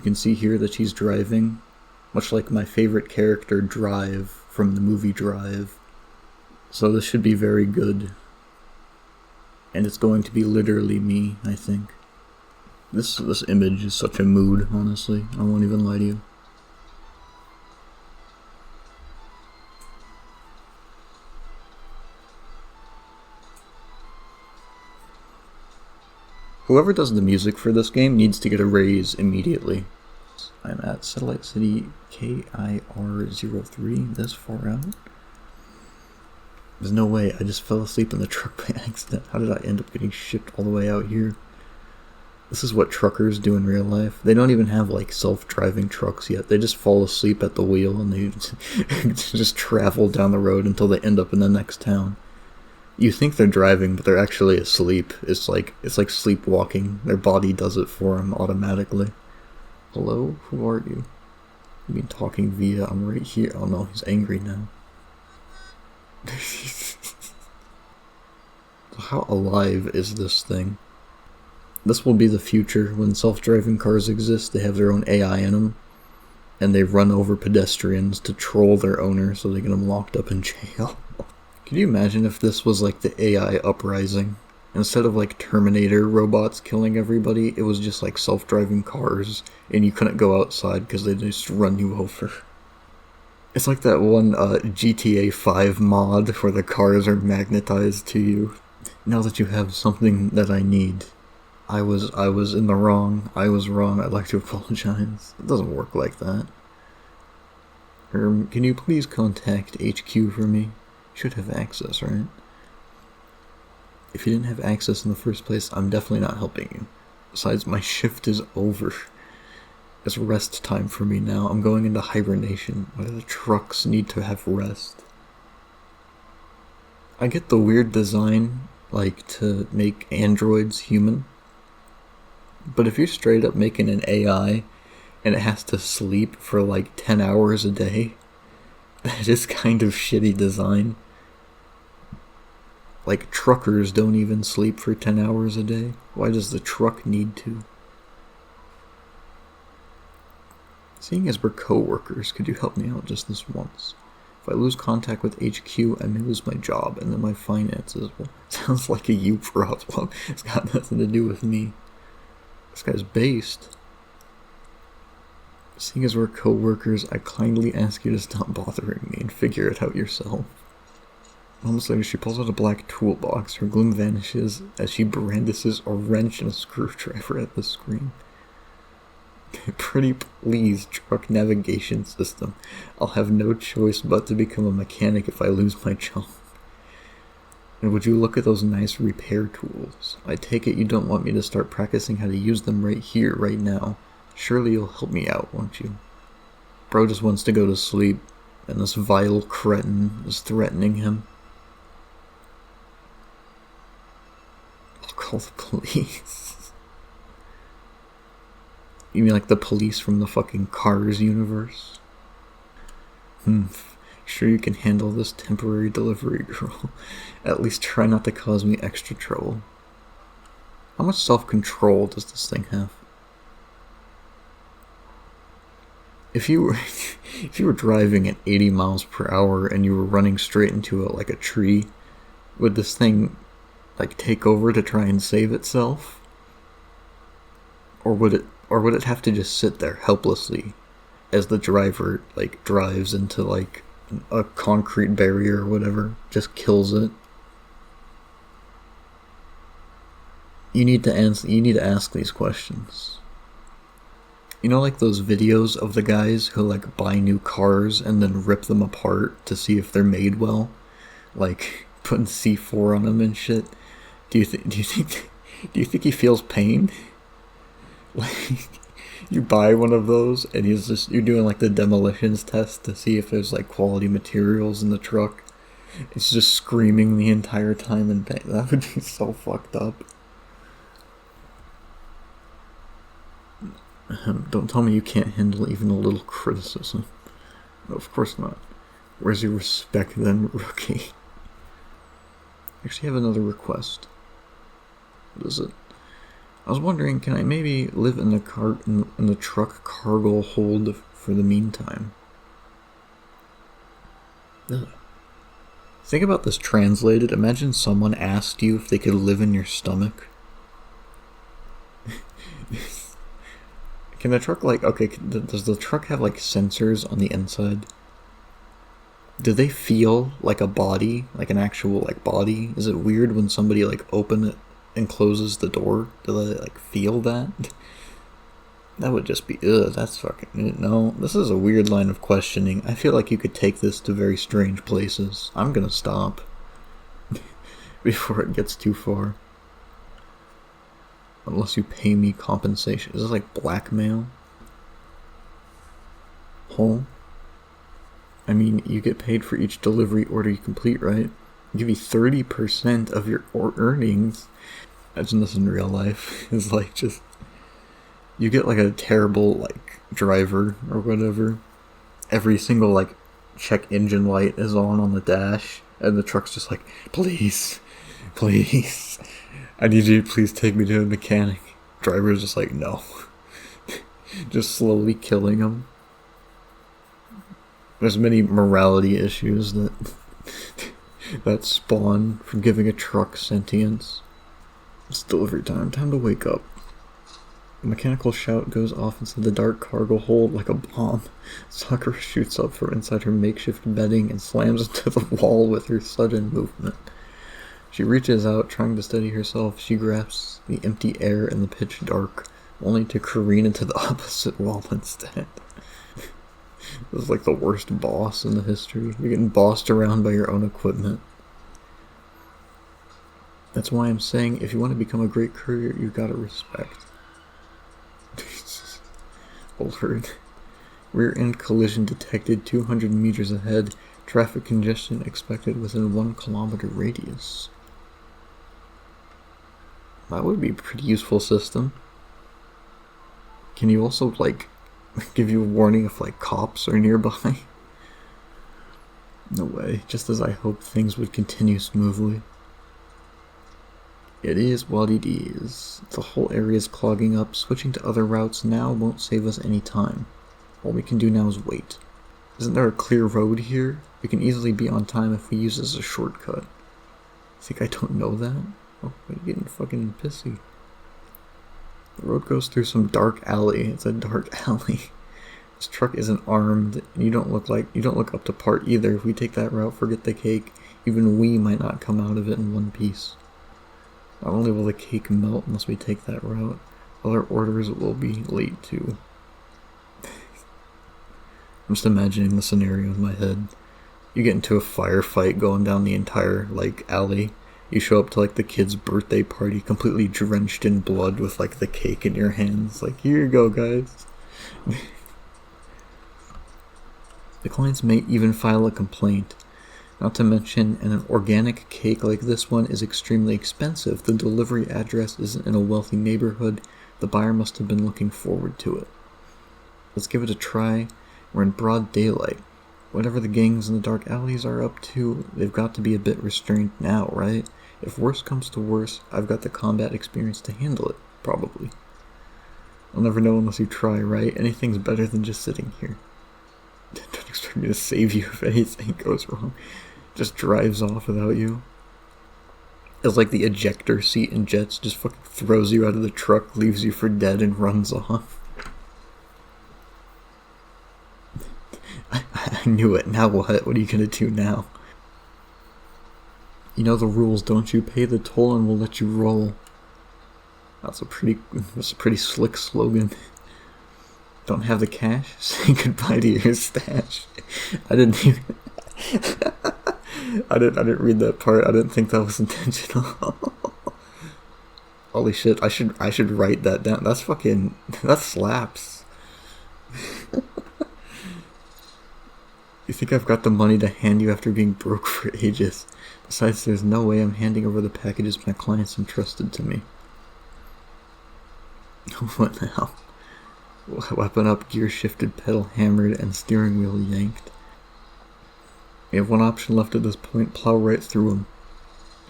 You can see here that she's driving, much like my favorite character Drive from the movie Drive. So this should be very good. And it's going to be literally me, I think. This image is such a mood, honestly. I won't even lie to you. Whoever does the music for this game needs to get a raise immediately. I'm at Satellite City KIR03, this far out. There's no way, I just fell asleep in the truck by accident. How did I end up getting shipped all the way out here? This is what truckers do in real life. They don't even have like self-driving trucks yet. They just fall asleep at the wheel and they just travel down the road until they end up in the next town. You think they're driving, but they're actually asleep. It's like sleepwalking. Their body does it for them automatically. Hello? Who are you? You mean talking via, I'm right here. Oh no, he's angry now. How alive is this thing? This will be the future. When self-driving cars exist, they have their own AI in them. And they run over pedestrians to troll their owner so they get them locked up in jail. Can you imagine if this was like the AI uprising? Instead of like Terminator robots killing everybody, it was just like self-driving cars, and you couldn't go outside because they just run you over. It's like that one GTA 5 mod where the cars are magnetized to you. Now that you have something that I need. I was in the wrong. I was wrong. I'd like to apologize. It doesn't work like that. Can you please contact HQ for me? You should have access, right? If you didn't have access in the first place, I'm definitely not helping you. Besides, my shift is over. It's rest time for me now. I'm going into hibernation. Why do the trucks need to have rest? I get the weird design, like, to make androids human. But if you're straight up making an AI, and it has to sleep for like 10 hours a day, that is kind of shitty design. Like, truckers don't even sleep for 10 hours a day. Why does the truck need to? Seeing as we're co-workers, could you help me out just this once? If I lose contact with HQ, I may lose my job, and then my finances will... Sounds like a you problem. It's got nothing to do with me. This guy's based. Seeing as we're co-workers, I kindly ask you to stop bothering me and figure it out yourself. Moments later, she pulls out a black toolbox. Her gloom vanishes as she brandishes a wrench and a screwdriver at the screen. Pretty please, truck navigation system. I'll have no choice but to become a mechanic if I lose my job. And would you look at those nice repair tools? I take it you don't want me to start practicing how to use them right here, right now. Surely you'll help me out, won't you? Bro just wants to go to sleep, and this vile cretin is threatening him. I'll call the police. You mean like the police from the fucking Cars universe? Sure you can handle this temporary delivery girl. At least try not to cause me extra trouble. How much self-control does this thing have? If you were driving at 80 miles per hour and you were running straight into a tree, would this thing like take over to try and save itself? Or would it have to just sit there helplessly as the driver like drives into like a concrete barrier or whatever, just kills it? You need to ask these questions. You know, like those videos of the guys who like buy new cars and then rip them apart to see if they're made well, like putting C4 on them and shit. Do you think he feels pain? Like, you buy one of those and you're doing like the demolitions test to see if there's like quality materials in the truck. It's just screaming the entire time in pain. That would be so fucked up. Don't tell me you can't handle even a little criticism. No, of course not. Where's your respect then, rookie? I actually have another request. What is it? I was wondering, can I maybe live in the truck cargo hold for the meantime? Ugh. Think about this translated. Imagine someone asked you if they could live in your stomach. Can the truck, like, okay, does the truck have, like, sensors on the inside? Do they feel like a body, like an actual, like, body? Is it weird when somebody, like, open it and closes the door? Do they, like, feel that? That would just be, ugh, that's fucking, no, this is a weird line of questioning. I feel like you could take this to very strange places. I'm gonna stop before it gets too far. Unless you pay me compensation. Is this like blackmail? Huh? I mean, you get paid for each delivery order you complete, right? I'll give you 30% of your earnings. Imagine this in real life. It's like just... You get like a terrible like driver or whatever. Every single like check engine light is on the dash, and the truck's just like, please, please, I need you to please take me to a mechanic. Driver's just like, no. Just slowly killing him. There's many morality issues that spawn from giving a truck sentience. It's delivery time. Time to wake up. A mechanical shout goes off inside the dark cargo hold like a bomb. Sakura shoots up from inside her makeshift bedding and slams into the wall with her sudden movement. She reaches out, trying to steady herself. She grasps the empty air in the pitch dark, only to careen into the opposite wall instead. This is like the worst boss in the history. You're getting bossed around by your own equipment. That's why I'm saying, if you want to become a great courier, you've got to respect. Alert. Rear end collision detected 200 meters ahead. Traffic congestion expected within 1 kilometer radius. That would be a pretty useful system. Can you also, like, give you a warning if, like, cops are nearby? No way. Just as I hoped things would continue smoothly. It is what it is. The whole area is clogging up. Switching to other routes now won't save us any time. All we can do now is wait. Isn't there a clear road here? We can easily be on time if we use this as a shortcut. Think I don't know that? Oh, I'm getting fucking pissy. The road goes through some dark alley. It's a dark alley. This truck isn't armed, and you don't look up to par either. If we take that route, forget the cake. Even we might not come out of it in one piece. Not only will the cake melt unless we take that route, other orders will be late too. I'm just imagining the scenario in my head. You get into a firefight going down the entire, like, alley. You show up to, like, the kid's birthday party completely drenched in blood with, like, the cake in your hands. Like, here you go, guys. The clients may even file a complaint. Not to mention, an organic cake like this one is extremely expensive. The delivery address isn't in a wealthy neighborhood. The buyer must have been looking forward to it. Let's give it a try. We're in broad daylight. Whatever the gangs in the dark alleys are up to, they've got to be a bit restrained now, right? If worse comes to worse, I've got the combat experience to handle it, probably. I'll never know unless you try, right? Anything's better than just sitting here. Don't expect me to save you if anything goes wrong. Just drives off without you. It's like the ejector seat in Jets, just fucking throws you out of the truck, leaves you for dead, and runs off. I knew it. Now what? What are you gonna do now? You know the rules, don't you? Pay the toll and we'll let you roll. That's a pretty slick slogan. Don't have the cash? Say goodbye to your stash. I didn't even... I didn't read that part. I didn't think that was intentional. Holy shit, I should write that down. That's fucking... That slaps. You think I've got the money to hand you after being broke for ages? Besides, there's no way I'm handing over the packages my clients entrusted to me. What now? Weapon up, gear shifted, pedal hammered, and steering wheel yanked. We have one option left at this point, plow right through him.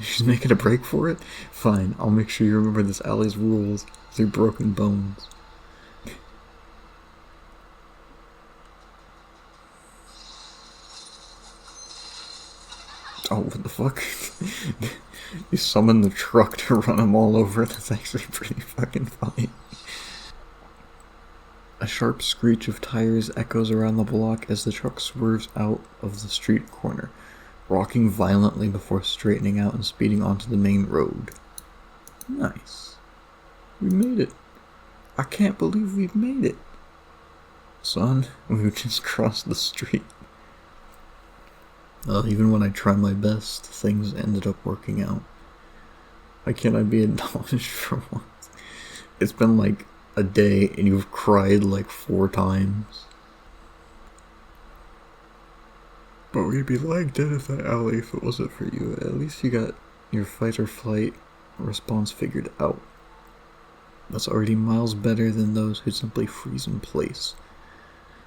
She's making a break for it? Fine, I'll make sure you remember this alley's rules through broken bones. Oh, what the fuck? You summon the truck to run them all over? That's actually pretty fucking funny. A sharp screech of tires echoes around the block as the truck swerves out of the street corner, rocking violently before straightening out and speeding onto the main road. Nice. We made it. I can't believe we've made it. Son, we just crossed the street. Even when I try my best, things ended up working out. Why can't I be acknowledged for once? It's been like a day and you've cried like 4 times. But we'd be lying dead in that alley if it wasn't for you. At least you got your fight or flight response figured out. That's already miles better than those who simply freeze in place.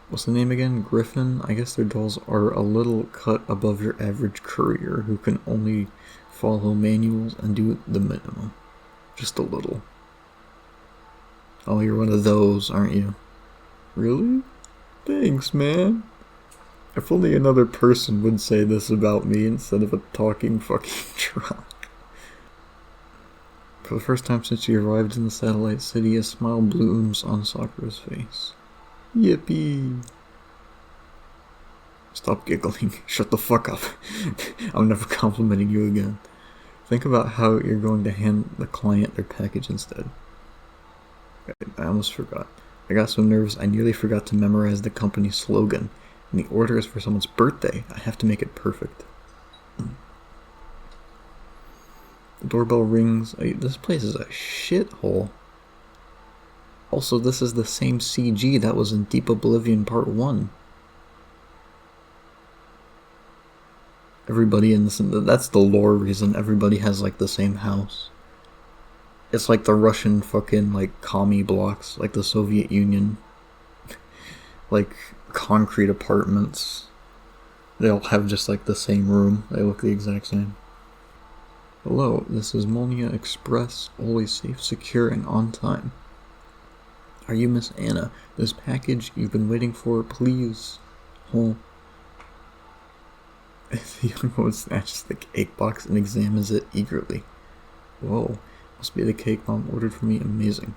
What's the name again? Griffin? I guess their dolls are a little cut above your average courier who can only follow manuals and do the minimum. Just a little. Oh, you're one of those, aren't you? Really? Thanks, man. If only another person would say this about me instead of a talking fucking truck. For the first time since you arrived in the satellite city, a smile blooms on Sakura's face. Yippee! Stop giggling. Shut the fuck up. I'm never complimenting you again. Think about how you're going to hand the client their package instead. I almost forgot. I got so nervous I nearly forgot to memorize the company slogan. And the order is for someone's birthday. I have to make it perfect. The doorbell rings. This place is a shithole. Also, this is the same CG that was in Deep Oblivion Part 1. Everybody in this, that's the lore reason everybody has like the same house. It's like the Russian fucking like commie blocks, like the Soviet Union. Like concrete apartments. They all have just like the same room. They look the exact same. Hello, this is Molnia Express, always safe, secure, and on time. Are you Miss Anna? This package you've been waiting for, please. Oh. The young woman snatches the cake box and examines it eagerly. Whoa, must be the cake Mom ordered for me. Amazing.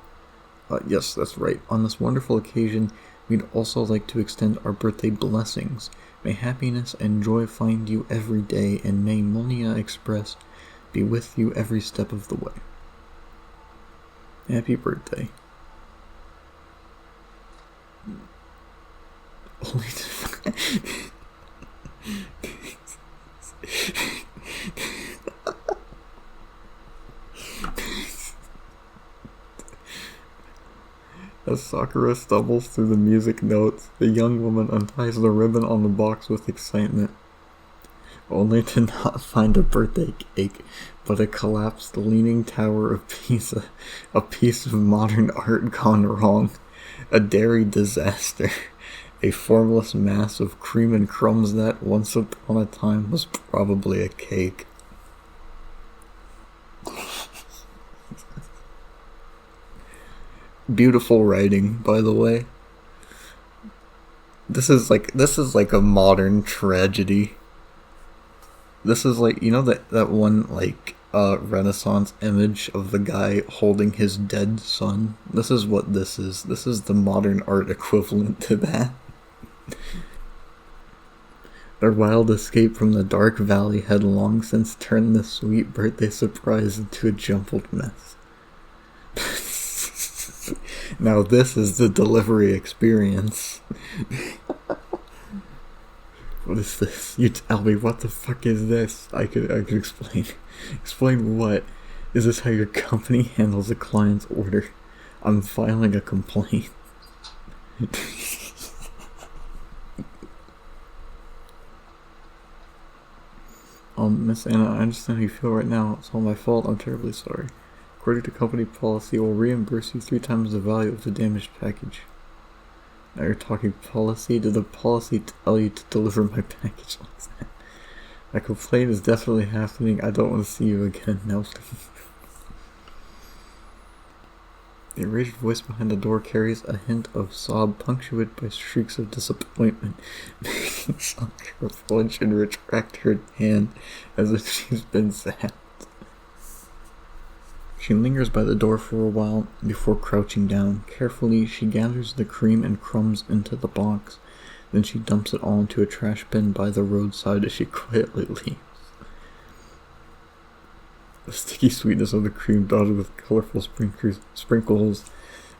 Yes, that's right. On this wonderful occasion, we'd also like to extend our birthday blessings. May happiness and joy find you every day, and may Molnia Express be with you every step of the way. Happy birthday. Only to... As Sakura stumbles through the music notes, the young woman unties the ribbon on the box with excitement, only to not find a birthday cake, but a collapsed leaning tower of Pisa, a piece of modern art gone wrong, a dairy disaster, a formless mass of cream and crumbs that, once upon a time, was probably a cake. Beautiful writing, by the way. This is like a modern tragedy. This is like, you know that one like Renaissance image of the guy holding his dead son? This is what this is. This is the modern art equivalent to that. Their wild escape from the dark valley had long since turned the sweet birthday surprise into a jumbled mess. Now this is the delivery experience. What is this? You tell me, what the fuck is this? I could explain. Explain what? Is this how your company handles a client's order? I'm filing a complaint. Miss Anna, I understand how you feel right now. It's all my fault. I'm terribly sorry. According to company policy, we'll reimburse you 3 times the value of the damaged package. Now you're talking policy? Did the policy tell you to deliver my package like that? A complaint is definitely happening. I don't want to see you again now. The enraged voice behind the door carries a hint of sob punctuated by shrieks of disappointment, making Sakura flinch and retract her hand as if she's been zapped. She lingers by the door for a while before crouching down. Carefully, she gathers the cream and crumbs into the box. Then she dumps it all into a trash bin by the roadside as she quietly leaves. The sticky sweetness of the cream dotted with colorful sprinkles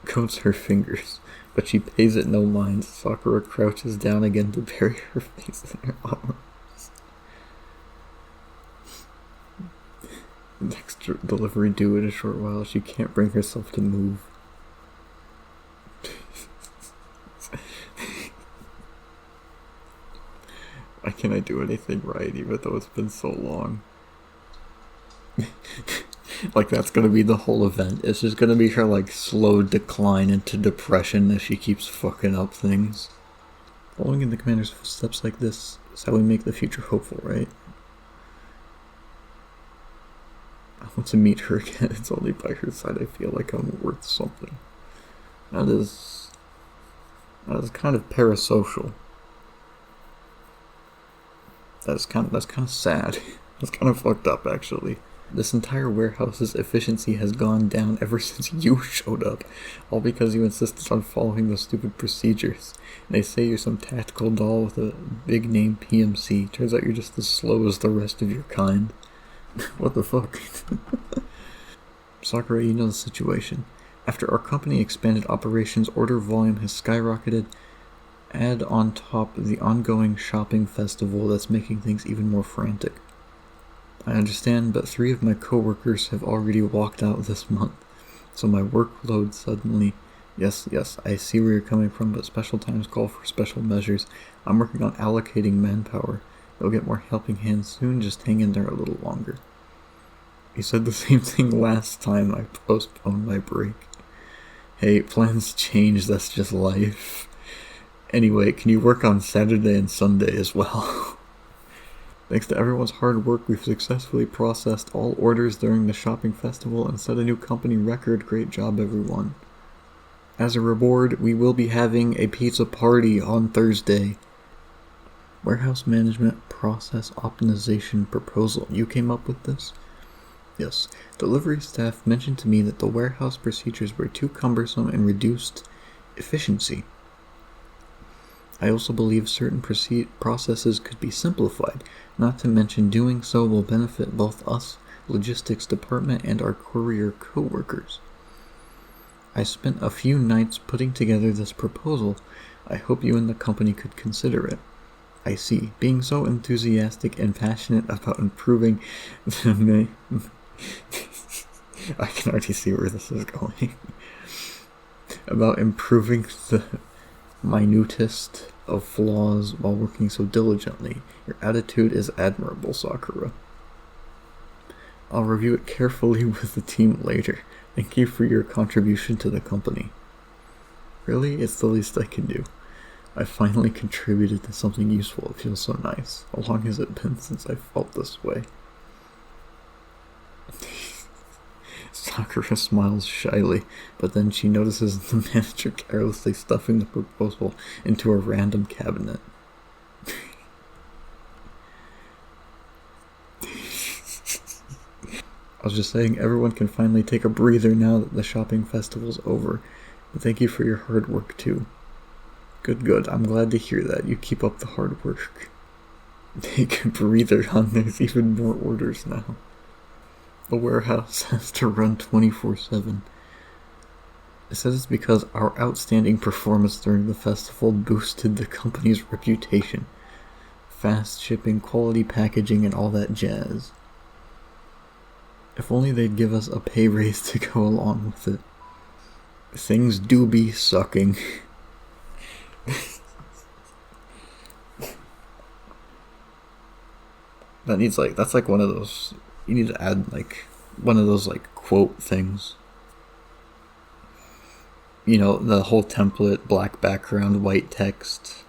coats her fingers, but she pays it no mind. Sakura crouches down again to bury her face in her arms. Next delivery due in a short while, she can't bring herself to move. Why can't I do anything right even though it's been so long? Like, that's gonna be the whole event. It's just gonna be her, like, slow decline into depression as she keeps fucking up things. Following in the commander's footsteps like this is how we make the future hopeful, right? I want to meet her again. It's only by her side I feel like I'm worth something. That is kind of parasocial. That's kind of sad. That's kind of fucked up, actually. This entire warehouse's efficiency has gone down ever since you showed up, all because you insisted on following those stupid procedures. And they say you're some tactical doll with a big name PMC. Turns out you're just as slow as the rest of your kind. What the fuck? Sakura, you know the situation. After our company expanded operations, order volume has skyrocketed. Add on top the ongoing shopping festival that's making things even more frantic. I understand, but 3 of my coworkers have already walked out this month, so my workload suddenly... Yes, I see where you're coming from, but special times call for special measures. I'm working on allocating manpower. You'll get more helping hands soon, just hang in there a little longer. You said the same thing last time I postponed my break. Hey, plans change, that's just life. Anyway, can you work on Saturday and Sunday as well? Thanks to everyone's hard work, we've successfully processed all orders during the shopping festival and set a new company record. Great job, everyone. As a reward, we will be having a pizza party on Thursday. Warehouse management process optimization proposal. You came up with this? Yes. Delivery staff mentioned to me that the warehouse procedures were too cumbersome and reduced efficiency. I also believe certain processes could be simplified, not to mention doing so will benefit both us, logistics department, and our courier co-workers. I spent a few nights putting together this proposal. I hope you and the company could consider it. I see. Being so enthusiastic and passionate about improving the I can already see where this is going. About improving the minutest of flaws while working so diligently. Your attitude is admirable, Sakura. I'll review it carefully with the team later. Thank you for your contribution to the company. Really? It's the least I can do. I finally contributed to something useful. It feels so nice. How long has it been since I felt this way? Sakura smiles shyly, but then she notices the manager carelessly stuffing the proposal into a random cabinet. I was just saying, everyone can finally take a breather now that the shopping festival's over. But thank you for your hard work too. Good. I'm glad to hear that. You keep up the hard work. Take a breather, hon. There's even more orders now. The warehouse has to run 24/7. It says it's because our outstanding performance during the festival boosted the company's reputation. Fast shipping, quality packaging, and all that jazz. If only they'd give us a pay raise to go along with it. Things do be sucking. That's like one of those, you need to add like one of those like quote things. You know, the whole template, black background, white text,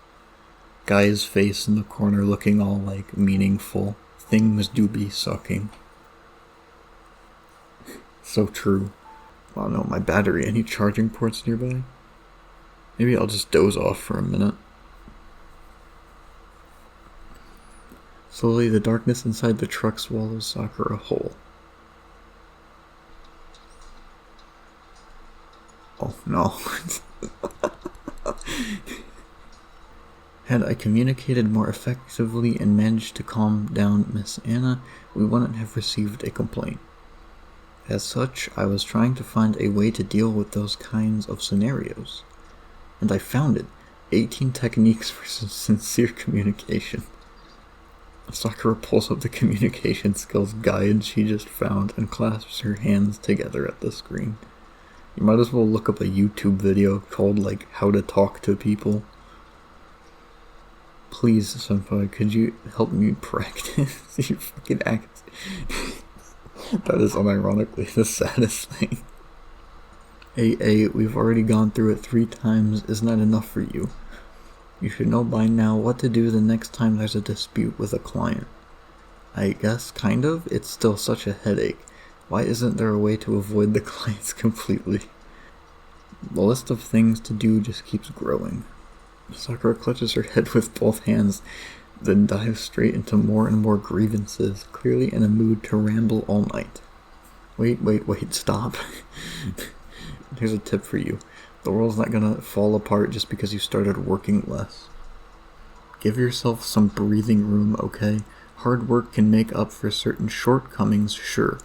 guy's face in the corner looking all like meaningful. things do be sucking. So true. Oh no, my battery. Any charging ports nearby? Maybe I'll just doze off for a minute. Slowly, the darkness inside the truck swallows Sakura whole. Oh no. Had I communicated more effectively and managed to calm down Miss Anna, we wouldn't have received a complaint. As such, I was trying to find a way to deal with those kinds of scenarios. And I found it. 18 techniques for sincere communication. Sakura pulls up the communication skills guide she just found and clasps her hands together at the screen. You might as well look up a YouTube video called, like, How to Talk to People. Please, senpai, could you help me practice? You fucking act. That is unironically the saddest thing. AA, we've already gone through it 3 times. Isn't that enough for you? You should know by now what to do the next time there's a dispute with a client. I guess, kind of. It's still such a headache. Why isn't there a way to avoid the clients completely? The list of things to do just keeps growing. Sakura clutches her head with both hands, then dives straight into more and more grievances, clearly in a mood to ramble all night. Wait, stop. Here's a tip for you. The world's not gonna fall apart just because you started working less. Give yourself some breathing room, okay? Hard work can make up for certain shortcomings, sure.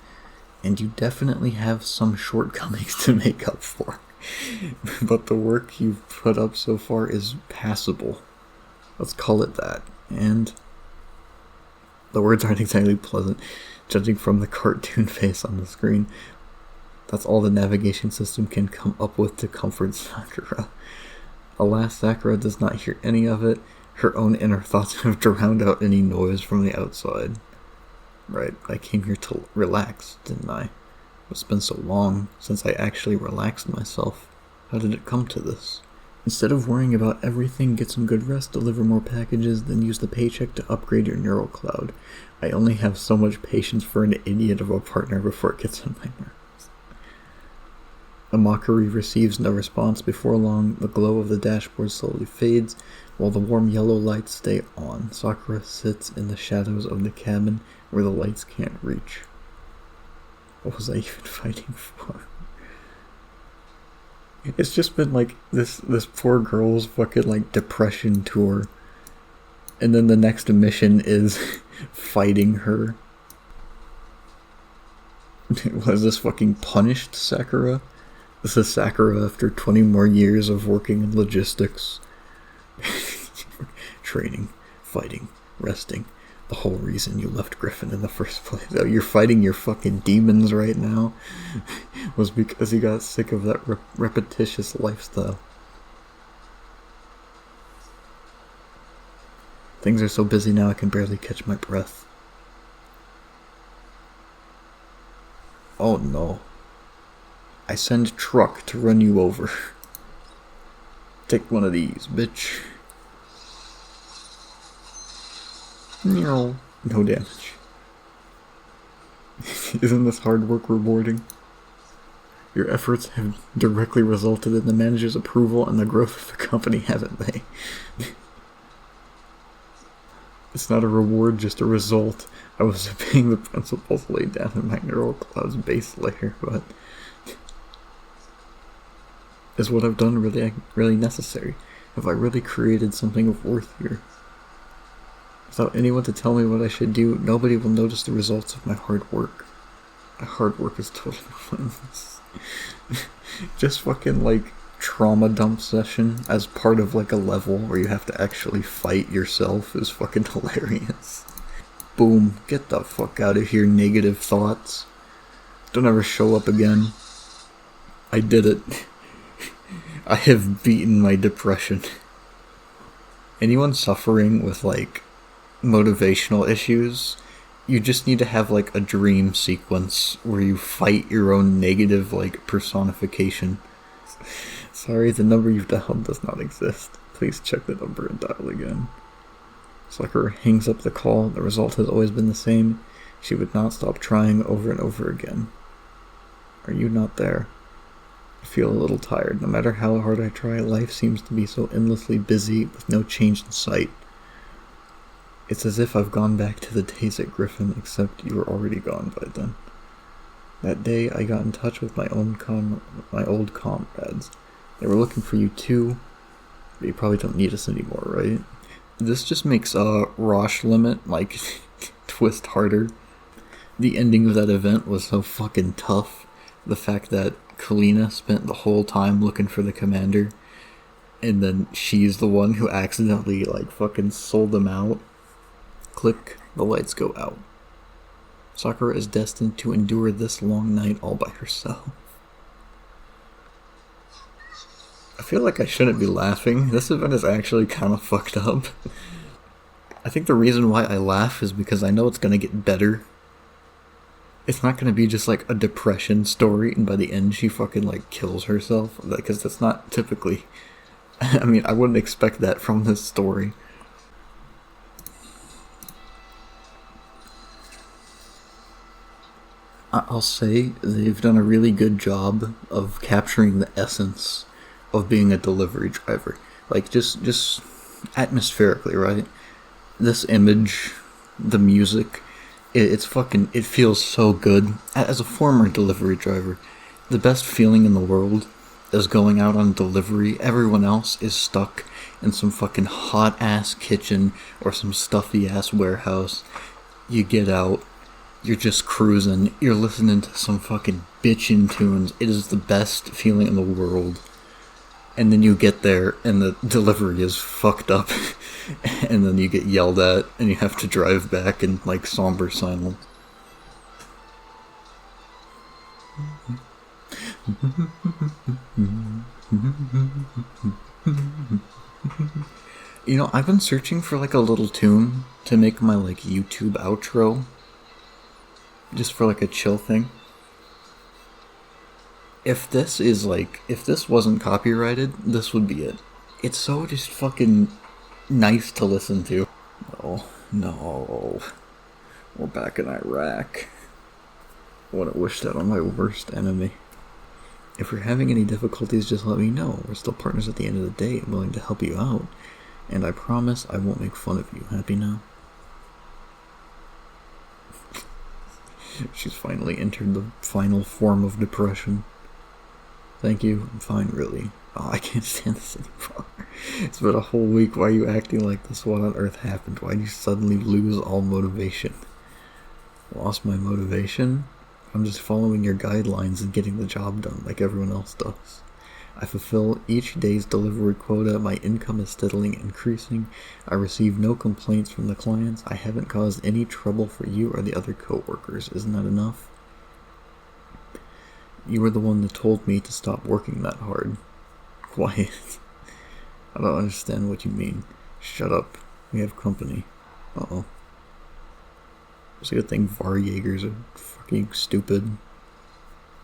And you definitely have some shortcomings to make up for. But the work you've put up so far is passable. Let's call it that. And the words aren't exactly pleasant, judging from the cartoon face on the screen. That's all the navigation system can come up with to comfort Sakura. Alas, Sakura does not hear any of it. Her own inner thoughts have drowned out any noise from the outside. Right, I came here to relax, didn't I? It's been so long since I actually relaxed myself. How did it come to this? Instead of worrying about everything, get some good rest, deliver more packages, then use the paycheck to upgrade your neural cloud. I only have so much patience for an idiot of a partner before it gets on my nerves. A mockery receives no response. Before long, the glow of the dashboard slowly fades, while the warm yellow lights stay on. Sakura sits in the shadows of the cabin where the lights can't reach. What was I even fighting for? It's just been like this poor girl's fucking like depression tour. And then the next mission is fighting her. Was this fucking punished Sakura? This is Sakura after 20 more years of working in logistics. Training, fighting, resting. The whole reason you left Griffin in the first place. Oh, you're fighting your fucking demons right now? Was because you got sick of that repetitious lifestyle. Things are so busy now I can barely catch my breath. Oh no. I send truck to run you over. Take one of these, bitch. No damage. Isn't this hard work rewarding? Your efforts have directly resulted in the manager's approval and the growth of the company, haven't they? It's not a reward, just a result. I was obeying the principles laid down in my neural cloud's base layer, but is what I've done really necessary? Have I really created something of worth here? Without anyone to tell me what I should do, nobody will notice the results of my hard work. My hard work is totally pointless. Just fucking like trauma dump session as part of like a level where you have to actually fight yourself is fucking hilarious. Boom, get the fuck out of here, negative thoughts. Don't ever show up again. I did it. I have beaten my depression. Anyone suffering with like motivational issues, you just need to have like a dream sequence where you fight your own negative like personification. Sorry, the number you've dialed does not exist. Please check the number and dial again. Sakura hangs up the call. The result has always been the same. She would not stop trying over and over again. Are you not there? I feel a little tired. No matter how hard I try, life seems to be so endlessly busy with no change in sight. It's as if I've gone back to the days at Griffin, except you were already gone by then. That day, I got in touch with my old comrades. They were looking for you too, but you probably don't need us anymore, right? This just makes Rosh Limit, like, twist harder. The ending of that event was so fucking tough. The fact that Kalina spent the whole time looking for the commander, and then she's the one who accidentally, like, fucking sold them out. Click, the lights go out. Sakura is destined to endure this long night all by herself. I feel like I shouldn't be laughing. This event is actually kind of fucked up. I think the reason why I laugh is because I know it's gonna get better. It's not gonna be just like a depression story and by the end she fucking like kills herself. Because that's not typically... I mean, I wouldn't expect that from this story. I'll say they've done a really good job of capturing the essence of being a delivery driver. Like, just atmospherically, right? This image, the music, it feels so good. As a former delivery driver, the best feeling in the world is going out on delivery. Everyone else is stuck in some fucking hot-ass kitchen or some stuffy-ass warehouse. You get out, you're just cruising, you're listening to some fucking bitchin' tunes. It is the best feeling in the world. And then you get there, and the delivery is fucked up. And then you get yelled at, and you have to drive back in, like, somber silence. You know, I've been searching for, like, a little tune to make my, like, YouTube outro. Just for, like, a chill thing. If this wasn't copyrighted, this would be it. It's so just fucking nice to listen to. Oh, no. We're back in Iraq. I wouldn't wish that on my worst enemy. If you're having any difficulties, just let me know. We're still partners at the end of the day. I'm willing to help you out. And I promise I won't make fun of you. Happy now? She's finally entered the final form of depression. Thank you. I'm fine, really. Oh, I can't stand this anymore. It's been a whole week. Why are you acting like this? What on earth happened? Why did you suddenly lose all motivation? Lost my motivation? I'm just following your guidelines and getting the job done like everyone else does. I fulfill each day's delivery quota. My income is steadily increasing. I receive no complaints from the clients. I haven't caused any trouble for you or the other co-workers. Isn't that enough? You were the one that told me to stop working that hard. Quiet. I don't understand what you mean. Shut up. We have company. Uh-oh. It's a good thing Varjägers are fucking stupid.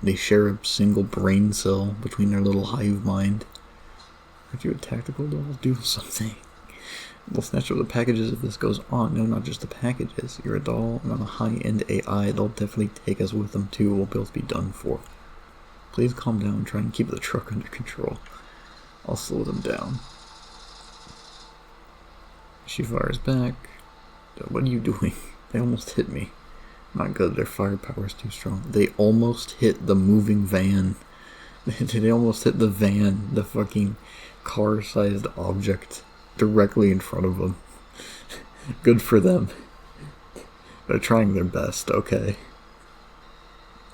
They share a single brain cell between their little hive mind. Aren't you a tactical doll? Do something. They'll snatch up the packages if this goes on. No, not just the packages. You're a doll, and I'm a high-end AI. They'll definitely take us with them too. We'll both be done for. Please calm down and try and keep the truck under control. I'll slow them down. She fires back. What are you doing? They almost hit me. Not good, their firepower is too strong. They almost hit the moving van. They almost hit the van, the fucking car-sized object, directly in front of them. Good for them. They're trying their best, okay.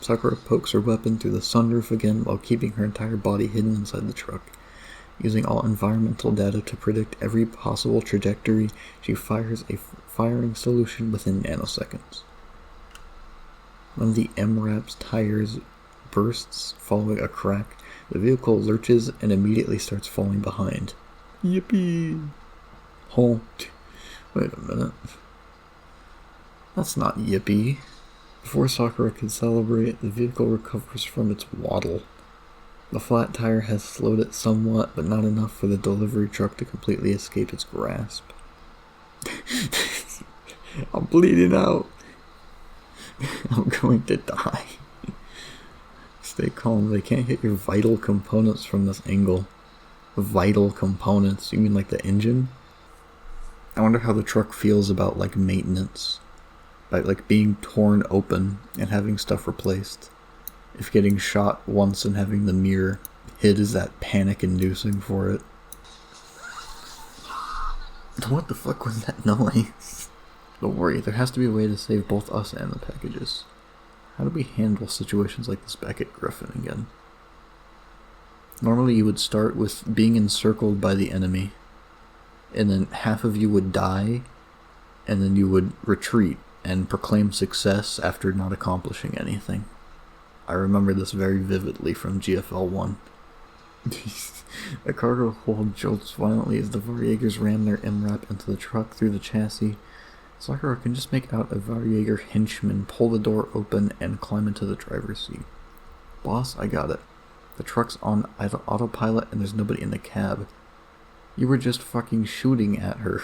Sakura pokes her weapon through the sunroof again while keeping her entire body hidden inside the truck. Using all environmental data to predict every possible trajectory, she fires a firing solution within nanoseconds. One of the MRAP's tires bursts following a crack. The vehicle lurches and immediately starts falling behind. Yippee! Halt. Wait a minute. That's not yippee. Before Sakura can celebrate, the vehicle recovers from its waddle. The flat tire has slowed it somewhat, but not enough for the delivery truck to completely escape its grasp. I'm bleeding out. I'm going to die. Stay calm. They can't hit your vital components from this angle. Vital components? You mean like the engine? I wonder how the truck feels about like maintenance. Like being torn open and having stuff replaced. If getting shot once and having the mirror hit is that panic inducing for it. What the fuck was that noise? Don't worry, there has to be a way to save both us and the packages. How do we handle situations like this back at Griffin again? Normally you would start with being encircled by the enemy, and then half of you would die, and then you would retreat and proclaim success after not accomplishing anything. I remember this very vividly from GFL 1. The cargo hold jolts violently as the Varjägers ram their MRAP into the truck through the chassis. Sakura can just make out a Varjäger henchman pull the door open and climb into the driver's seat. Boss, I got it. The truck's on autopilot and there's nobody in the cab. You were just fucking shooting at her.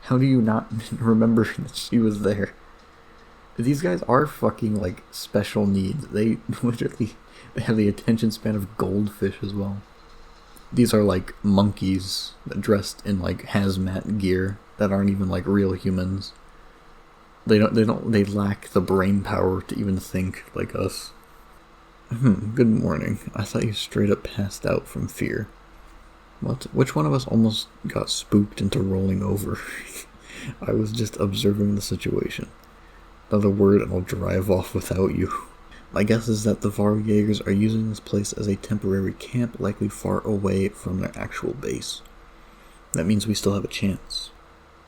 How do you not remember that she was there? These guys are fucking, like, special needs. They literally have the attention span of goldfish as well. These are, like, monkeys dressed in, like, hazmat gear that aren't even, like, real humans. They lack the brain power to even think like us. Good morning. I thought you straight up passed out from fear. What? Which one of us almost got spooked into rolling over? I was just observing the situation. Another word and I'll drive off without you. My guess is that the Varjägers are using this place as a temporary camp, likely far away from their actual base. That means we still have a chance.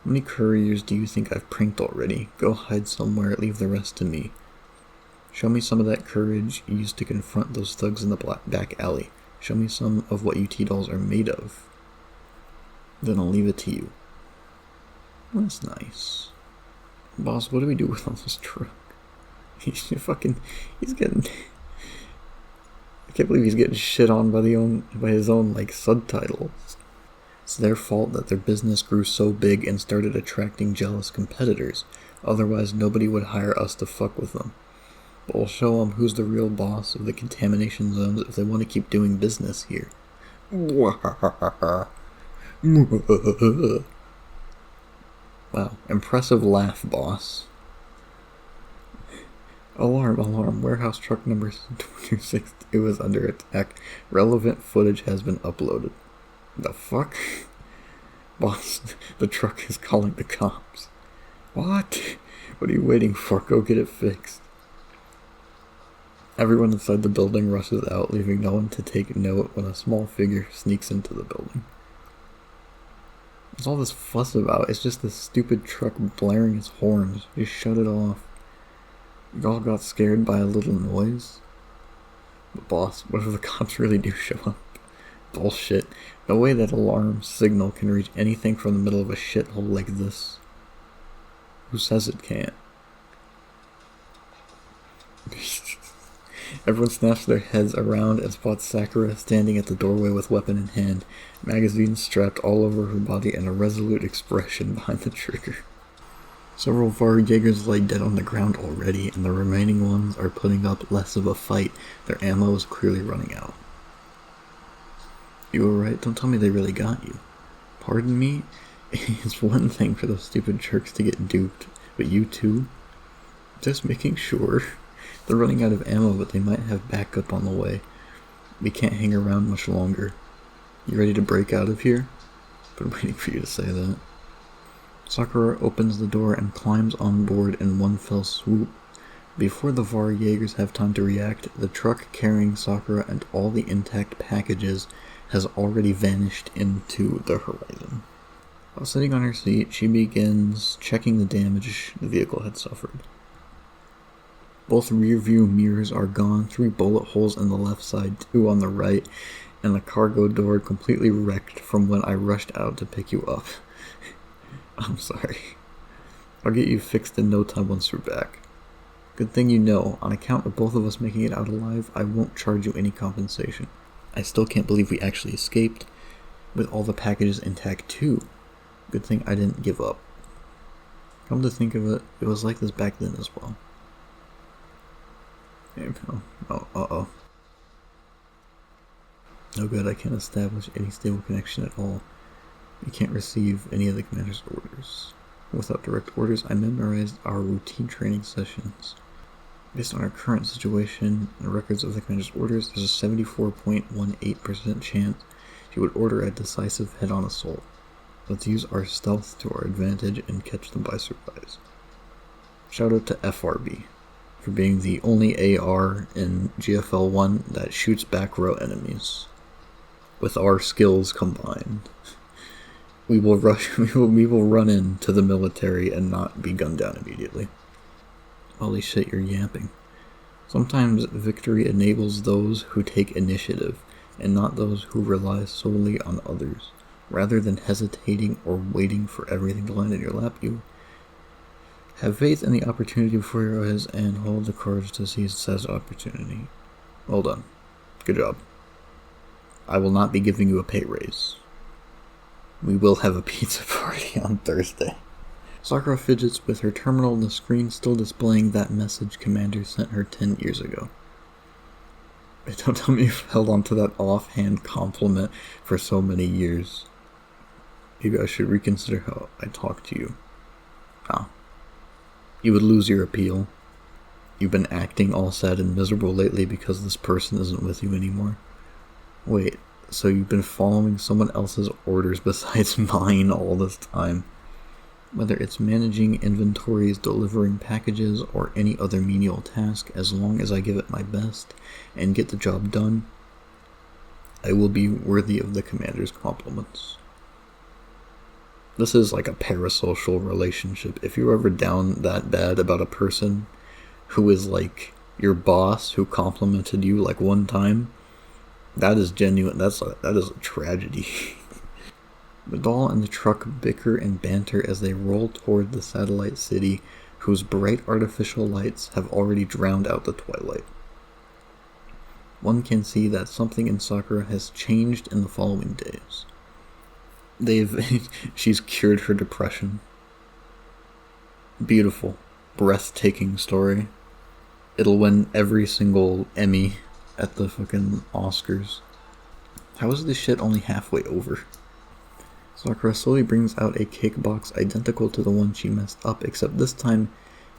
How many couriers do you think I've pranked already? Go hide somewhere, leave the rest to me. Show me some of that courage you used to confront those thugs in the back alley. Show me some of what you T-dolls are made of. Then I'll leave it to you. That's nice. Boss, what do we do with all this truck? He's getting... I can't believe he's getting shit on by his own, like, subtitles. It's their fault that their business grew so big and started attracting jealous competitors. Otherwise, nobody would hire us to fuck with them. But we'll show them who's the real boss of the contamination zones if they want to keep doing business here. Wow, impressive laugh, boss. Alarm, warehouse truck number 262 is under attack. Relevant footage has been uploaded. The fuck? Boss, the truck is calling the cops. What? What are you waiting for? Go get it fixed. Everyone inside the building rushes out, leaving no one to take note when a small figure sneaks into the building. What's all this fuss about? It's just this stupid truck blaring its horns. Just shut it off. You all got scared by a little noise? But boss, what if the cops really do show up? Bullshit. No way that alarm signal can reach anything from the middle of a shithole like this. Who says it can't? Everyone snaps their heads around and spots Sakura standing at the doorway with weapon in hand, magazines strapped all over her body and a resolute expression behind the trigger. Several Varjägers lay dead on the ground already, and the remaining ones are putting up less of a fight. Their ammo is clearly running out. You alright? Don't tell me they really got you. Pardon me? It's one thing for those stupid jerks to get duped, but you too? Just making sure. They're running out of ammo, but they might have backup on the way. We can't hang around much longer. You ready to break out of here? Been waiting for you to say that. Sakura opens the door and climbs on board in one fell swoop. Before the Varjägers have time to react, the truck carrying Sakura and all the intact packages has already vanished into the horizon. While sitting on her seat, she begins checking the damage the vehicle had suffered. Both rear-view mirrors are gone, 3 bullet holes in the left side, 2 on the right, and the cargo door completely wrecked from when I rushed out to pick you up. I'm sorry. I'll get you fixed in no time once you're back. Good thing you know, on account of both of us making it out alive, I won't charge you any compensation. I still can't believe we actually escaped, with all the packages intact too. Good thing I didn't give up. Come to think of it, it was like this back then as well. Uh-oh. No good, I can't establish any stable connection at all. You can't receive any of the commander's orders. Without direct orders, I memorized our routine training sessions. Based on our current situation and records of the commander's orders, there's a 74.18% chance he would order a decisive head-on assault. Let's use our stealth to our advantage and catch them by surprise. Shout out to FRB for being the only AR in GFL 1 that shoots back row enemies. With our skills combined, we will run into the military and not be gunned down immediately. Holy shit, you're yapping. Sometimes victory enables those who take initiative, and not those who rely solely on others. Rather than hesitating or waiting for everything to land in your lap, you have faith in the opportunity before your eyes and hold the courage to seize said opportunity. Well done. Good job. I will not be giving you a pay raise. We will have a pizza party on Thursday. Sakura fidgets with her terminal and the screen still displaying that message Commander sent her 10 years ago. Don't tell me you've held on to that offhand compliment for so many years. Maybe I should reconsider how I talk to you. You would lose your appeal. You've been acting all sad and miserable lately because this person isn't with you anymore. Wait, so you've been following someone else's orders besides mine all this time? Whether it's managing inventories, delivering packages, or any other menial task, as long as I give it my best and get the job done, I will be worthy of the commander's compliments. This is like a parasocial relationship. If you're ever down that bad about a person who is like your boss who complimented you like one time, that is genuine. That is a tragedy. The doll and the truck bicker and banter as they roll toward the satellite city, whose bright artificial lights have already drowned out the twilight. One can see that something in Sakura has changed in the following days. She's cured her depression. Beautiful, breathtaking story. It'll win every single Emmy at the fucking Oscars. How is this shit only halfway over? Sakura slowly brings out a cake box identical to the one she messed up, except this time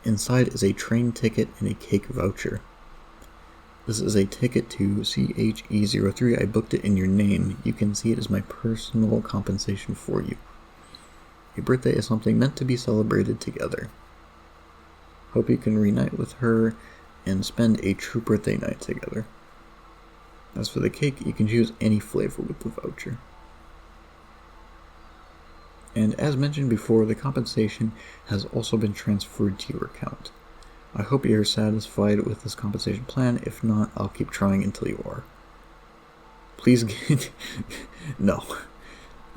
inside is a train ticket and a cake voucher. This is a ticket to CHE03. I booked it in your name. You can see it as my personal compensation for you. Your birthday is something meant to be celebrated together. Hope you can reunite with her and spend a true birthday night together. As for the cake, you can choose any flavor with the voucher. And as mentioned before, the compensation has also been transferred to your account. I hope you're satisfied with this compensation plan. If not, I'll keep trying until you are. Please get... No.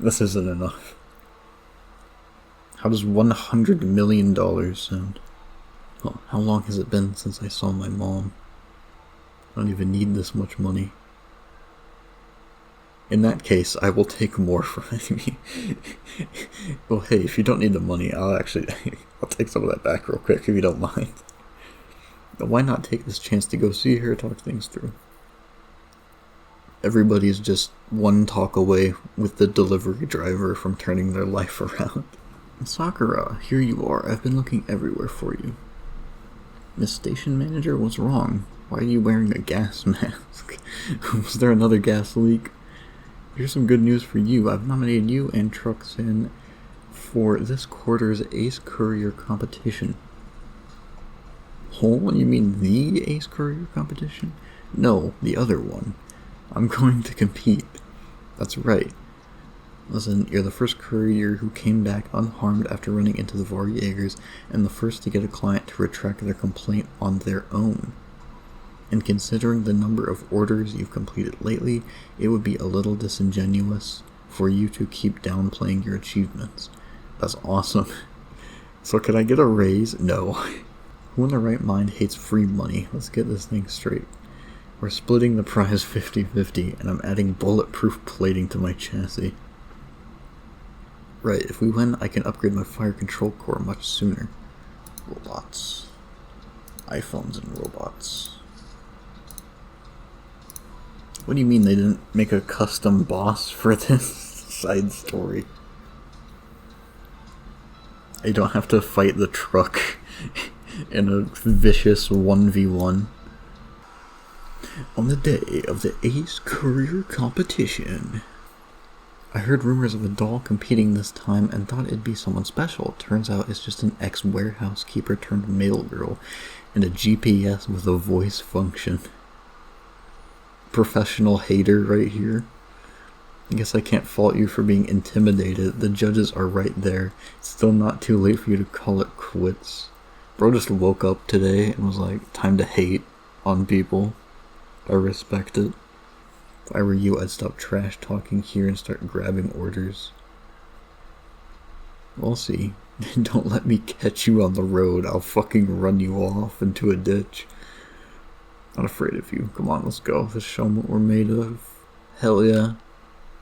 This isn't enough. How does $100 million sound? Well, how long has it been since I saw my mom? I don't even need this much money. In that case, I will take more from me. Well, hey, if you don't need the money, I'll take some of that back real quick if you don't mind. But why not take this chance to go see her, talk things through? Everybody's just one talk away with the delivery driver from turning their life around. Sakura, here you are. I've been looking everywhere for you. Miss Station Manager, what's wrong? Why are you wearing a gas mask? Was there another gas leak? Here's some good news for you. I've nominated you and Truxin for this quarter's Ace Courier competition. Oh, you mean the Ace Courier competition? No, the other one. I'm going to compete. That's right. Listen, you're the first courier who came back unharmed after running into the Varjägers, and the first to get a client to retract their complaint on their own. And considering the number of orders you've completed lately, it would be a little disingenuous for you to keep downplaying your achievements. That's awesome. So could I get a raise? No. Who in their right mind hates free money? Let's get this thing straight. We're splitting the prize 50-50, and I'm adding bulletproof plating to my chassis. Right, if we win, I can upgrade my fire control core much sooner. Robots. iPhones and robots. What do you mean they didn't make a custom boss for this side story? I don't have to fight the truck in a vicious 1v1. On the day of the Ace Courier competition, I heard rumors of a doll competing this time and thought it'd be someone special. Turns out it's just an ex-warehouse keeper turned mail girl and a GPS with a voice function. Professional hater right here. I guess I can't fault you for being intimidated. The judges are right there. It's still not too late for you to call it quits. Bro just woke up today and was like, time to hate on people. I respect it. If I were you, I'd stop trash talking here and start grabbing orders. We'll see. Don't let me catch you on the road. I'll fucking run you off into a ditch. Not afraid of you. Come on, let's go. Let's show them what we're made of. Hell yeah.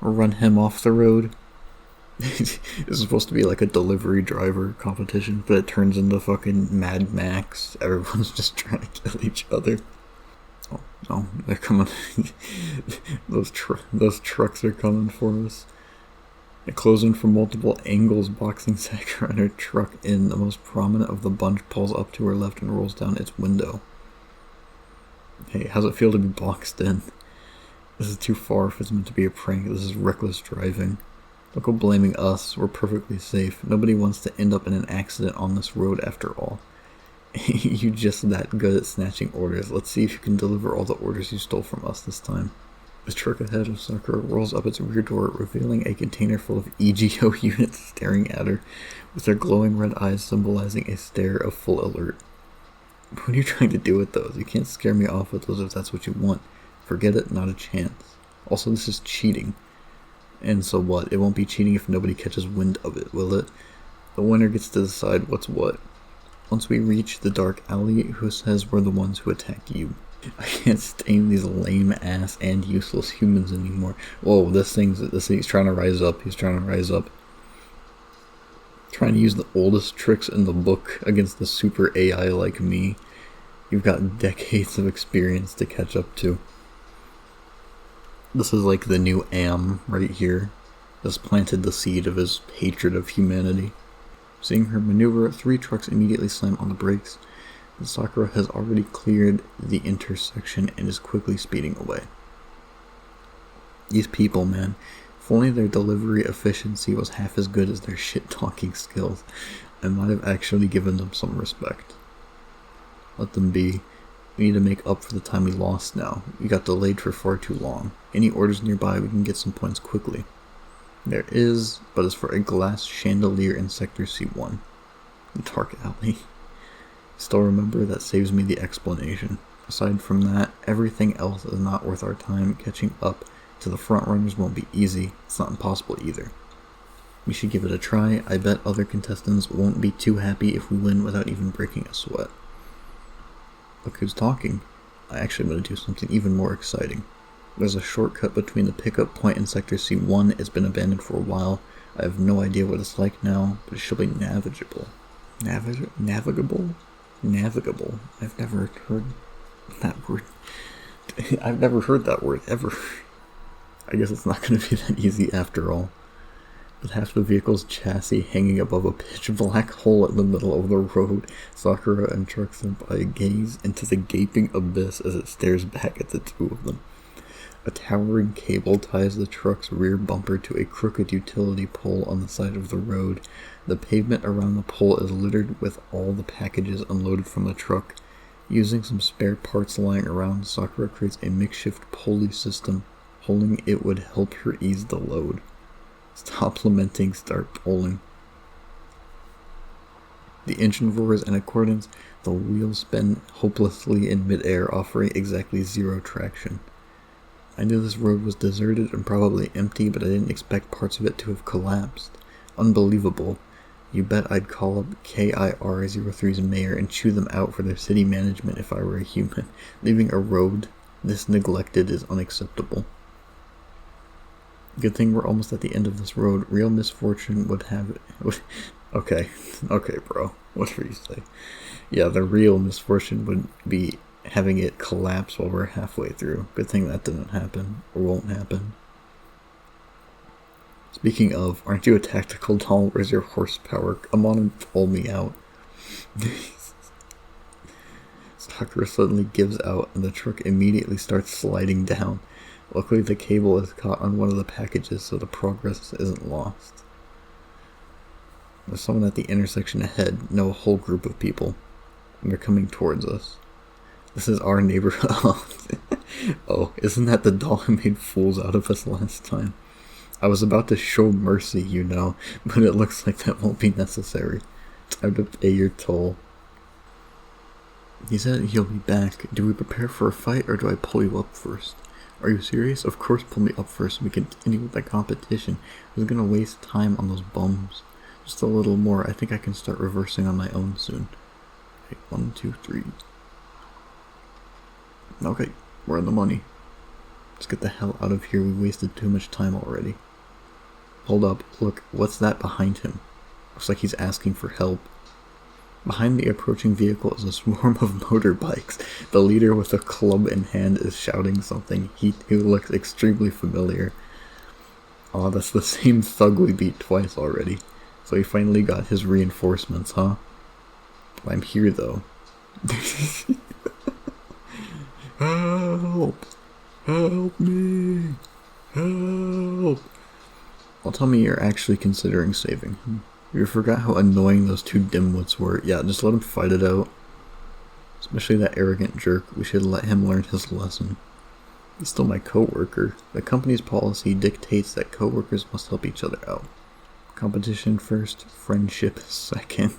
Or run him off the road. This is supposed to be like a delivery driver competition, but it turns into fucking Mad Max. Everyone's just trying to kill each other. Oh, no, they're coming. Those trucks are coming for us. It closing from multiple angles, boxing Sakura and her truck in. The most prominent of the bunch pulls up to her left and rolls down its window. Hey, how's it feel to be boxed in? This is too far if it's meant to be a prank. This is reckless driving. Don't go blaming us. We're perfectly safe. Nobody wants to end up in an accident on this road after all. You're just that good at snatching orders. Let's see if you can deliver all the orders you stole from us this time. The truck ahead of Sakura rolls up its rear door, revealing a container full of EGO units staring at her, with their glowing red eyes symbolizing a stare of full alert. What are you trying to do with those? You can't scare me off with those if that's what you want. Forget it, not a chance. Also, this is cheating. And so what? It won't be cheating if nobody catches wind of it, will it? The winner gets to decide what's what. Once we reach the dark alley, who says we're the ones who attack you? I can't stand these lame-ass and useless humans anymore. Whoa, this thing's trying to rise up. He's trying to rise up. Trying to use the oldest tricks in the book against the super AI like me. You've got decades of experience to catch up to. This is like the new Am right here. This planted the seed of his hatred of humanity. Seeing her maneuver, 3 trucks immediately slam on the brakes. And Sakura has already cleared the intersection and is quickly speeding away. These people, man. If only their delivery efficiency was half as good as their shit-talking skills, I might have actually given them some respect. Let them be. We need to make up for the time we lost now. We got delayed for far too long. Any orders nearby, we can get some points quickly. There is, but it's for a glass chandelier in Sector C1. The dark alley. Still remember, that saves me the explanation. Aside from that, everything else is not worth our time. Catching up to the front runners won't be easy. It's not impossible either. We should give it a try. I bet other contestants won't be too happy if we win without even breaking a sweat. Look who's talking. I actually am going to do something even more exciting. There's a shortcut between the pickup point and Sector C1. It's been abandoned for a while. I have no idea what it's like now, but it should be navigable. Navigable? Navigable. I've never heard that word. I've never heard that word, ever. I guess it's not going to be that easy after all. With half the vehicle's chassis hanging above a pitch black hole in the middle of the road, Sakura and truck senpai gaze into the gaping abyss as it stares back at the two of them. A towering cable ties the truck's rear bumper to a crooked utility pole on the side of the road. The pavement around the pole is littered with all the packages unloaded from the truck. Using some spare parts lying around, Sakura creates a makeshift pulley system. Pulling it would help her ease the load. Stop lamenting, start pulling. The engine roars in accordance. The wheels spin hopelessly in midair, offering exactly 0 traction. I knew this road was deserted and probably empty, but I didn't expect parts of it to have collapsed. Unbelievable. You bet I'd call up KIR-03's mayor and chew them out for their city management if I were a human. Leaving a road this neglected is unacceptable. Good thing we're almost at the end of this road. Real misfortune would have it. Okay, bro. Whatever you say. Yeah, the real misfortune would be having it collapse while we're halfway through. Good thing that didn't happen, or won't happen. Speaking of, aren't you a tactical doll? Where's your horsepower? Come on and pull me out. Sakura suddenly gives out, and the truck immediately starts sliding down. Luckily, the cable is caught on one of the packages, so the progress isn't lost. There's someone at the intersection ahead. No, a whole group of people. And they're coming towards us. This is our neighborhood. Oh, isn't that the doll who made fools out of us last time? I was about to show mercy, you know, but it looks like that won't be necessary. Time to pay your toll. He said he'll be back. Do we prepare for a fight, or do I pull you up first? Are you serious? Of course pull me up first so we can continue with the competition. I was gonna waste time on those bums. Just a little more. I think I can start reversing on my own soon. Okay, 1, 2, 3. Okay, we're in the money. Let's get the hell out of here. We wasted too much time already. Hold up. Look, what's that behind him? Looks like he's asking for help. Behind the approaching vehicle is a swarm of motorbikes. The leader with a club in hand is shouting something. He looks extremely familiar. Oh, that's the same thug we beat twice already. So he finally got his reinforcements, huh? I'm here, though. Help! Help me! Help! Well, tell me you're actually considering saving him. You forgot how annoying those two dimwits were. Yeah, just let him fight it out. Especially that arrogant jerk. We should let him learn his lesson. He's still my co-worker. The company's policy dictates that co-workers must help each other out. Competition first, friendship second.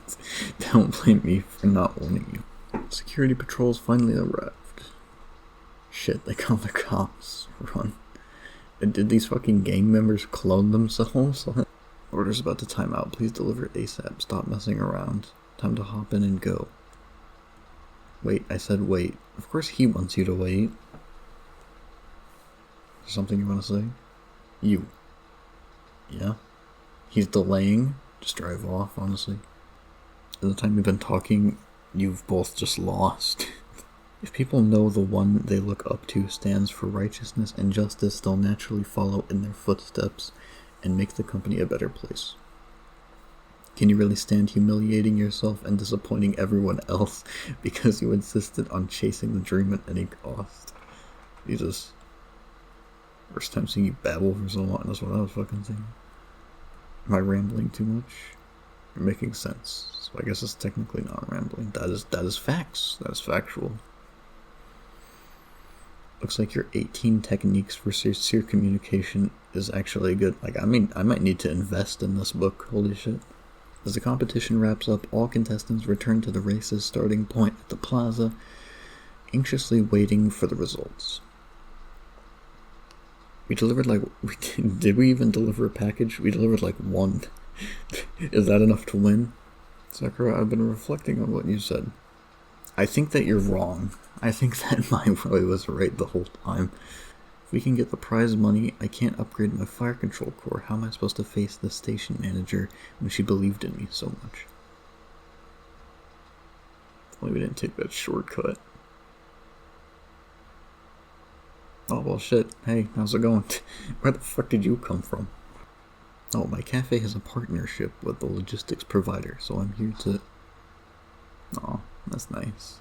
Don't blame me for not warning you. Security patrols finally arrived. Shit, they called the cops. Run. And did these fucking gang members clone themselves? Order's about to time out. Please deliver it ASAP. Stop messing around. Time to hop in and go. Wait, I said wait. Of course he wants you to wait. Something you want to say? You. Yeah? He's delaying. Just drive off, honestly. At the time we've been talking, you've both just lost. If people know the one they look up to stands for righteousness and justice, they'll naturally follow in their footsteps and make the company a better place. Can you really stand humiliating yourself and disappointing everyone else because you insisted on chasing the dream at any cost? Jesus. First time seeing you babble for so long, that's what I was fucking saying. Am I rambling too much? You're making sense. So I guess it's technically not rambling. That is facts. That is factual. Looks like your 18 techniques for sincere communication is actually good. Like, I mean, I might need to invest in this book. Holy shit. As the competition wraps up, all contestants return to the race's starting point at the plaza, anxiously waiting for the results. We delivered did we even deliver a package? We delivered like one. Is that enough to win? Sakura, I've been reflecting on what you said. I think that you're wrong. I think that my way was right the whole time. If we can get the prize money, I can't upgrade my fire control core. How am I supposed to face the station manager when she believed in me so much? If only we didn't take that shortcut. Oh, well, shit. Hey, how's it going? Where the fuck did you come from? Oh, my cafe has a partnership with the logistics provider, so I'm here to... Aw, that's nice.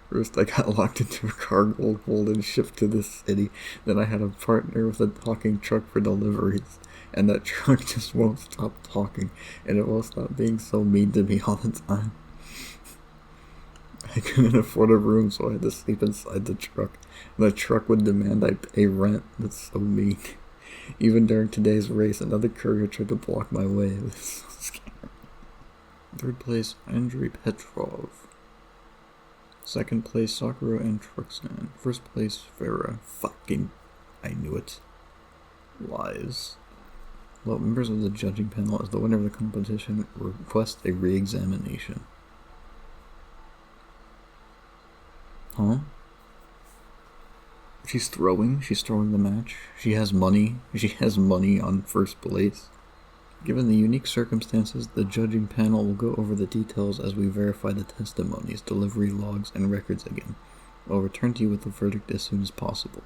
First, I got locked into a cargo hold and shipped to this city. Then I had a partner with a talking truck for deliveries. And that truck just won't stop talking. And it won't stop being so mean to me all the time. I couldn't afford a room, so I had to sleep inside the truck. And the truck would demand I pay rent. That's so mean. Even during today's race, another courier tried to block my way. It was so scary. Third place, Andrei Petrov. Second place, Sakura and Truxnan. First place, Farah. Fucking, I knew it. Lies. Well, members of the judging panel, as the winner of the competition, request a re-examination. Huh? She's throwing the match. She has money on first place. Given the unique circumstances, the judging panel will go over the details as we verify the testimonies, delivery logs, and records again. I'll return to you with the verdict as soon as possible.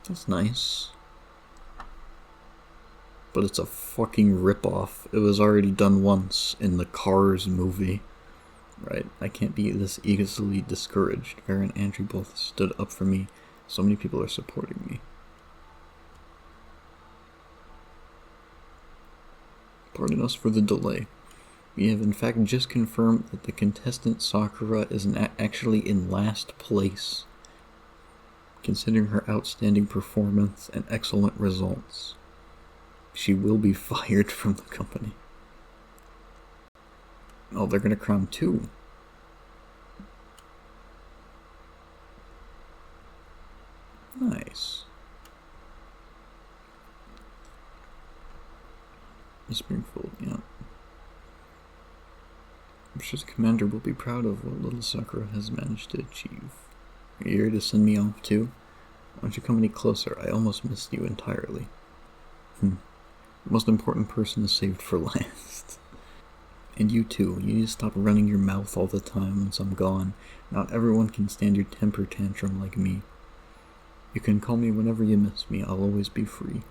That's nice. But it's a fucking ripoff. It was already done once in the Cars movie. Right? I can't be this easily discouraged. Vera and Andrew both stood up for me. So many people are supporting me. Pardon us for the delay. We have in fact just confirmed that the contestant Sakura is actually in last place, considering her outstanding performance and excellent results. She will be fired from the company. Oh, they're gonna crown 2. Nice. Springfield, yeah. I'm sure the commander will be proud of what little Sakura has managed to achieve. Are you here to send me off too? Why don't you come any closer? I almost missed you entirely. The most important person is saved for last. And you too, you need to stop running your mouth all the time once I'm gone. Not everyone can stand your temper tantrum like me. You can call me whenever you miss me, I'll always be free.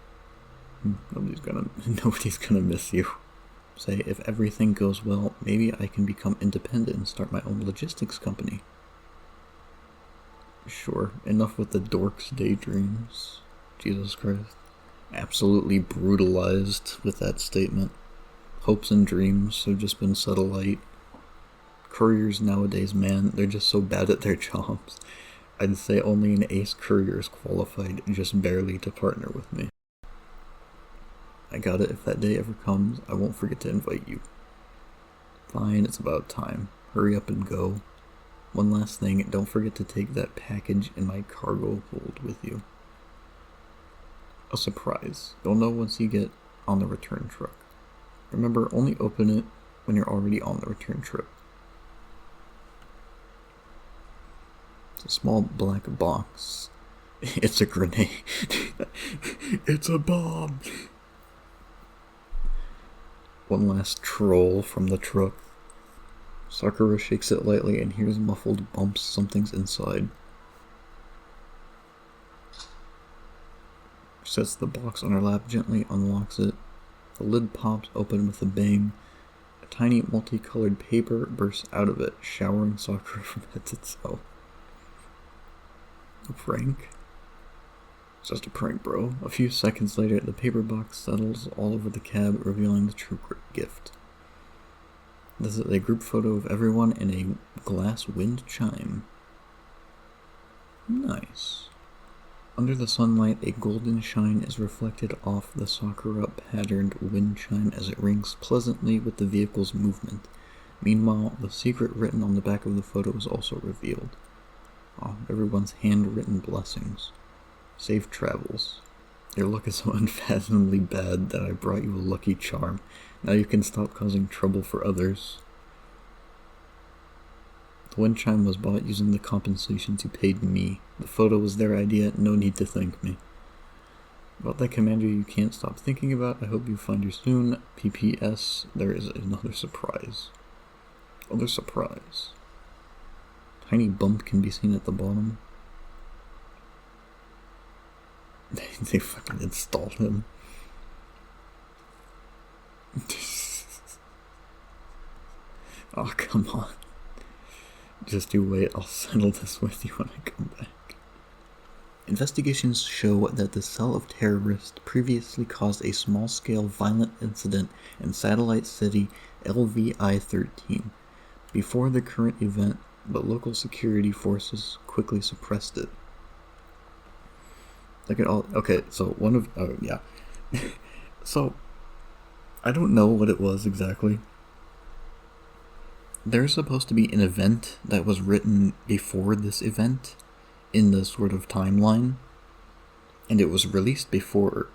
Nobody's gonna miss you. Say, if everything goes well, maybe I can become independent and start my own logistics company. Sure, enough with the dork's daydreams. Jesus Christ. Absolutely brutalized with that statement. Hopes and dreams have just been set alight. Couriers nowadays, man, they're just so bad at their jobs. I'd say only an ace courier is qualified just barely to partner with me. I got it. If that day ever comes, I won't forget to invite you. Fine, it's about time. Hurry up and go. One last thing, don't forget to take that package in my cargo hold with you. A surprise. You'll know once you get on the return truck. Remember, only open it when you're already on the return trip. It's a small black box. It's a grenade. It's a bomb. One last troll from the truck. Sakura shakes it lightly and hears muffled bumps. Something's inside. She sets the box on her lap, gently unlocks it. The lid pops open with a bang. A tiny multicolored paper bursts out of it, showering Sakura from head to toe. A prank? It's just a prank, bro. A few seconds later, the paper box settles all over the cab, revealing the true gift. This is a group photo of everyone in a glass wind chime. Nice. Under the sunlight, a golden shine is reflected off the Sakura patterned wind chime as it rings pleasantly with the vehicle's movement. Meanwhile, the secret written on the back of the photo is also revealed. Everyone's handwritten blessings. Safe travels. Your luck is so unfathomably bad that I brought you a lucky charm. Now you can stop causing trouble for others. The wind chime was bought using the compensations you paid me. The photo was their idea, no need to thank me. About that commander you can't stop thinking about, I hope you find her soon. PPS, there is another surprise. Other surprise. Tiny bump can be seen at the bottom. They fucking installed him. Oh, come on. Just you wait, I'll settle this with you when I come back. Investigations show that the cell of terrorists previously caused a small-scale violent incident in satellite city LVI-13 before the current event, but local security forces quickly suppressed it. Look at all. Okay, so so I don't know what it was exactly. There's supposed to be an event that was written before this event in the sort of timeline, and it was released before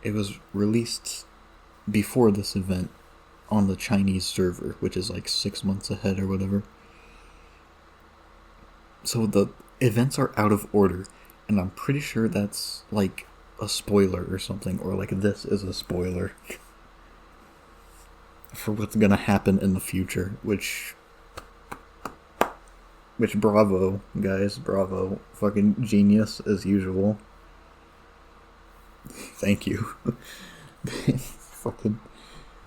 this event on the Chinese server, which is like 6 months ahead or whatever. So Events are out of order, and I'm pretty sure that's like a spoiler or something, or like this is a spoiler for what's gonna happen in the future, which bravo, guys, bravo. Fucking genius as usual. Thank you. Fucking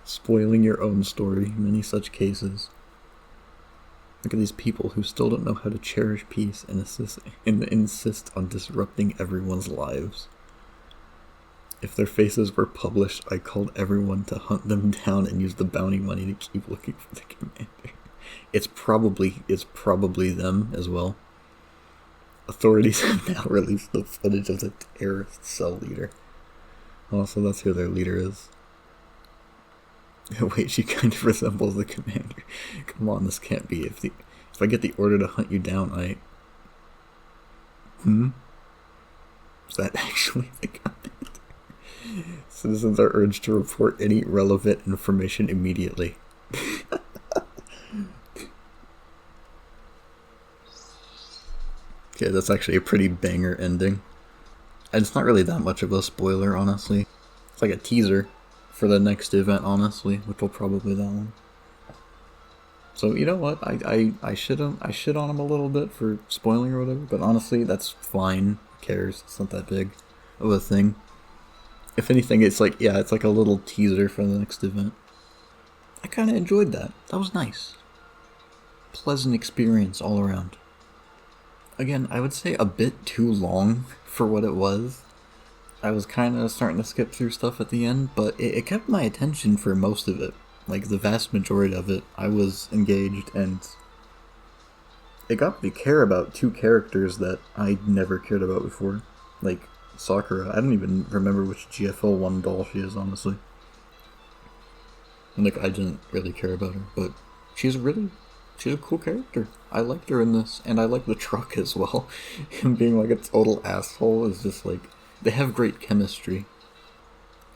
spoiling your own story, many such cases. Look at these people who still don't know how to cherish peace and insist on disrupting everyone's lives. If their faces were published, I called everyone to hunt them down and use the bounty money to keep looking for the commander. It's probably them as well. Authorities have now released the footage of the terrorist cell leader. Oh, so that's who their leader is. Wait, she kind of resembles the commander. Come on, this can't be. If I get the order to hunt you down, Is that actually the commander? Citizens are urged to report any relevant information immediately. Okay, that's actually a pretty banger ending. And it's not really that much of a spoiler, honestly. It's like a teaser for the next event, honestly, which will probably be that one. So you know what? I shit on him a little bit for spoiling or whatever, but honestly, that's fine. Who cares? It's not that big of a thing. If anything, it's like a little teaser for the next event. I kind of enjoyed that. That was nice. Pleasant experience all around. Again, I would say a bit too long for what it was. I was kind of starting to skip through stuff at the end, but it kept my attention for most of it. Like, the vast majority of it, I was engaged, and it got me to care about two characters that I never cared about before. Like, Sakura. I don't even remember which GFL 1 doll she is, honestly. And, like, I didn't really care about her, but she's a cool character. I liked her in this, and I like the truck as well. Him being like a total asshole is just like, they have great chemistry.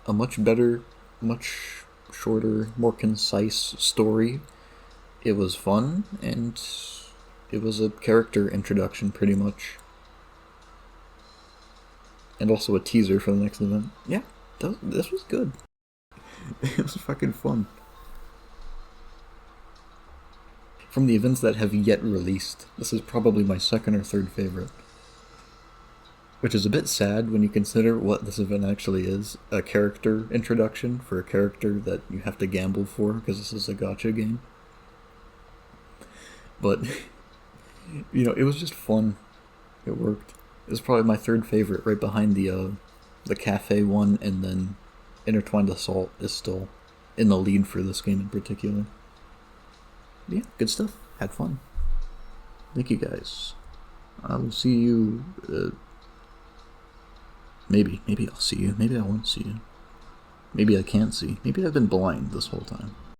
A much better, much shorter, more concise story. It was fun, and it was a character introduction pretty much. And also a teaser for the next event. Yeah, this was good. It was fucking fun. From the events that have yet released, this is probably my second or third favorite. Which is a bit sad when you consider what this event actually is. A character introduction for a character that you have to gamble for, because this is a gacha game. But, it was just fun. It worked. It was probably my third favorite, right behind the cafe one, and then Intertwined Assault is still in the lead for this game in particular. Yeah, good stuff. Had fun. Thank you guys. I will see you. Maybe I'll see you. Maybe I won't see you. Maybe I can't see. Maybe I've been blind this whole time.